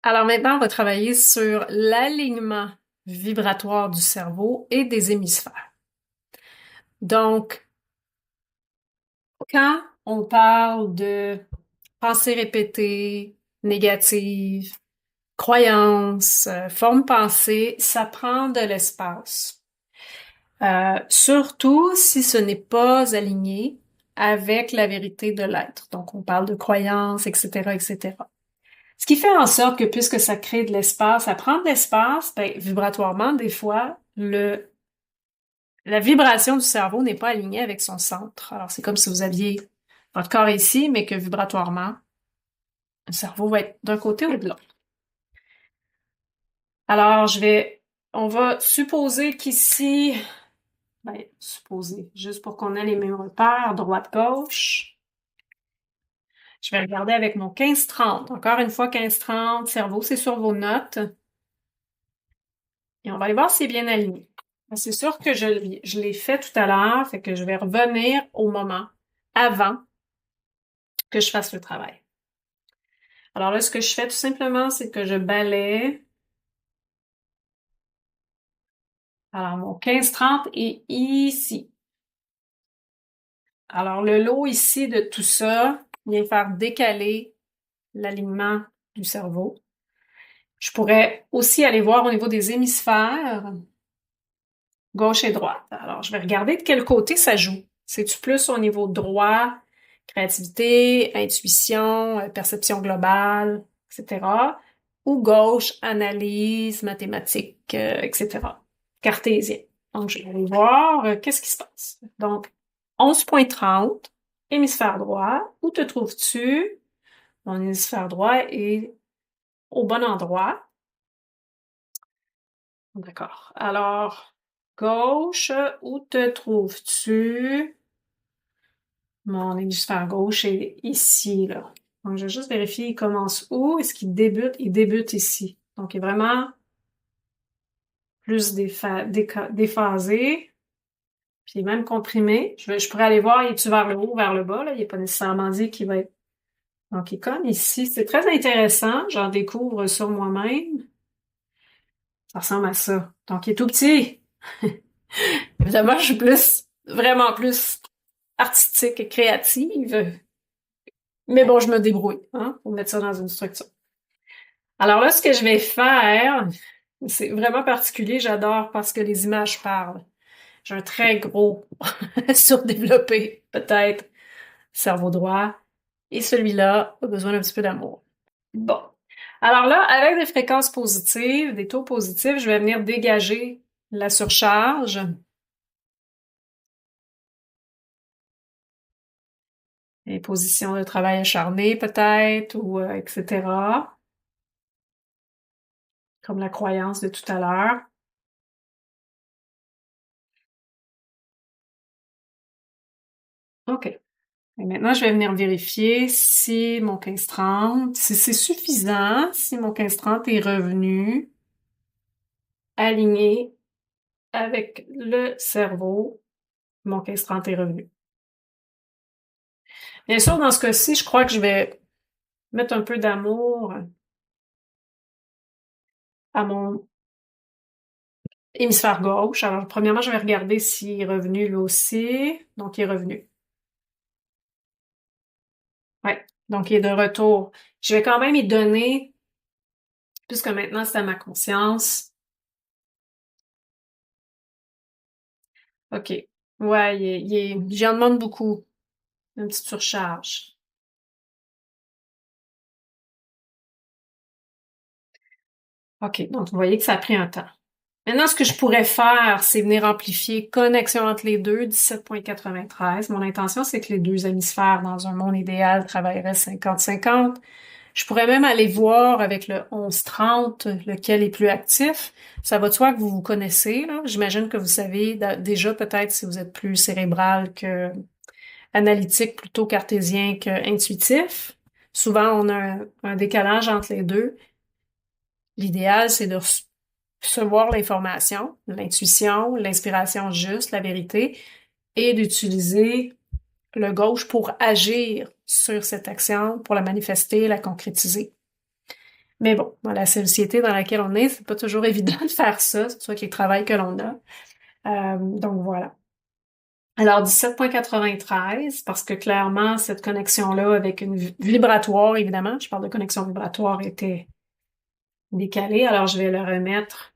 Alors maintenant, on va travailler sur l'alignement vibratoire du cerveau et des hémisphères. Donc, quand on parle de pensées répétées, négatives, croyances, formes pensées, ça prend de l'espace. Surtout si ce n'est pas aligné avec la vérité de l'être. Donc, on parle de croyances, etc., etc. Ce qui fait en sorte que puisque ça crée de l'espace, ça prend de l'espace, ben, vibratoirement, des fois, la vibration du cerveau n'est pas alignée avec son centre. Alors, c'est comme si vous aviez votre corps ici, mais que vibratoirement, le cerveau va être d'un côté ou de l'autre. Alors, on va supposer qu'ici, supposer, juste pour qu'on ait les mêmes repères, droite-gauche. Je vais regarder avec mon 15-30. Encore une fois, 15-30, cerveau, c'est sur vos notes. Et on va aller voir si c'est bien aligné. C'est sûr que je l'ai fait tout à l'heure, fait que je vais revenir au moment avant que je fasse le travail. Alors là, ce que je fais tout simplement, c'est que je balaie. Alors, mon 15-30 est ici. Alors, le lot ici de tout ça vient faire décaler l'alignement du cerveau. Je pourrais aussi aller voir au niveau des hémisphères, gauche et droite. Alors, je vais regarder de quel côté ça joue. C'est-tu plus au niveau droit, créativité, intuition, perception globale, etc. Ou gauche, analyse, mathématiques, etc. Cartésien. Donc, je vais aller voir qu'est-ce qui se passe. Donc, 11,30, hémisphère droit. Où te trouves-tu? Mon hémisphère droit est au bon endroit. D'accord. Alors, gauche, où te trouves-tu? Mon hémisphère gauche est ici, là. Donc, je vais juste vérifier, il commence où? Est-ce qu'il débute? Il débute ici. Donc, il est vraiment plus déphasé. Puis, même comprimé. Je pourrais aller voir, il est-tu vers le haut ou vers le bas, là? Il n'est pas nécessairement dit qu'il va être... Donc, il est comme ici. C'est très intéressant. J'en découvre sur moi-même. Ça ressemble à ça. Donc, il est tout petit. Évidemment, je suis vraiment plus artistique et créative. Mais bon, je me débrouille, hein, pour mettre ça dans une structure. Alors là, ce que je vais faire, c'est vraiment particulier, j'adore parce que les images parlent. J'ai un très gros surdéveloppé, peut-être, cerveau droit, et celui-là a besoin d'un petit peu d'amour. Bon. Alors là, avec des fréquences positives, des taux positifs, je vais venir dégager la surcharge. Les positions de travail acharné, peut-être, ou etc. Comme la croyance de tout à l'heure. OK. Et maintenant, je vais venir vérifier si mon 15-30, si c'est suffisant, si mon 15-30 est revenu aligné avec le cerveau, mon 15-30 est revenu. Bien sûr, dans ce cas-ci, je crois que je vais mettre un peu d'amour à mon hémisphère gauche. Alors, premièrement, je vais regarder s'il est revenu lui aussi. Donc, il est revenu. Ouais. Donc, il est de retour. Je vais quand même y donner, puisque maintenant c'est à ma conscience. OK. Ouais, j'en demande beaucoup. Une petite surcharge. OK, donc vous voyez que ça a pris un temps. Maintenant, ce que je pourrais faire, c'est venir amplifier connexion entre les deux, 17,93. Mon intention, c'est que les deux hémisphères, dans un monde idéal, travailleraient 50-50. Je pourrais même aller voir avec le 11-30, lequel est plus actif. Ça va de soi que vous vous connaissez, là. J'imagine que vous savez déjà peut-être si vous êtes plus cérébral que analytique, plutôt cartésien que intuitif. Souvent, on a un décalage entre les deux. L'idéal, c'est de recevoir l'information, l'intuition, l'inspiration juste, la vérité, et d'utiliser le gauche pour agir sur cette action, pour la manifester, la concrétiser. Mais bon, dans la société dans laquelle on est, c'est pas toujours évident de faire ça, c'est soit qu'il y a le travail que l'on a. Donc voilà. Alors 17,93, parce que clairement, cette connexion-là avec une vibratoire, évidemment, je parle de connexion vibratoire, était décalée. Alors je vais le remettre.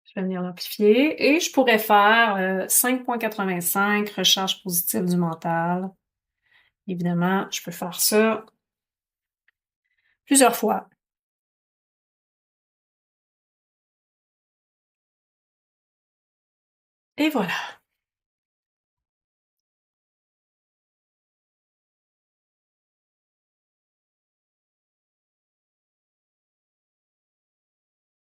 Je vais venir l'amplifier. Et je pourrais faire 5,85, recharge positive du mental. Évidemment, je peux faire ça plusieurs fois. Et voilà.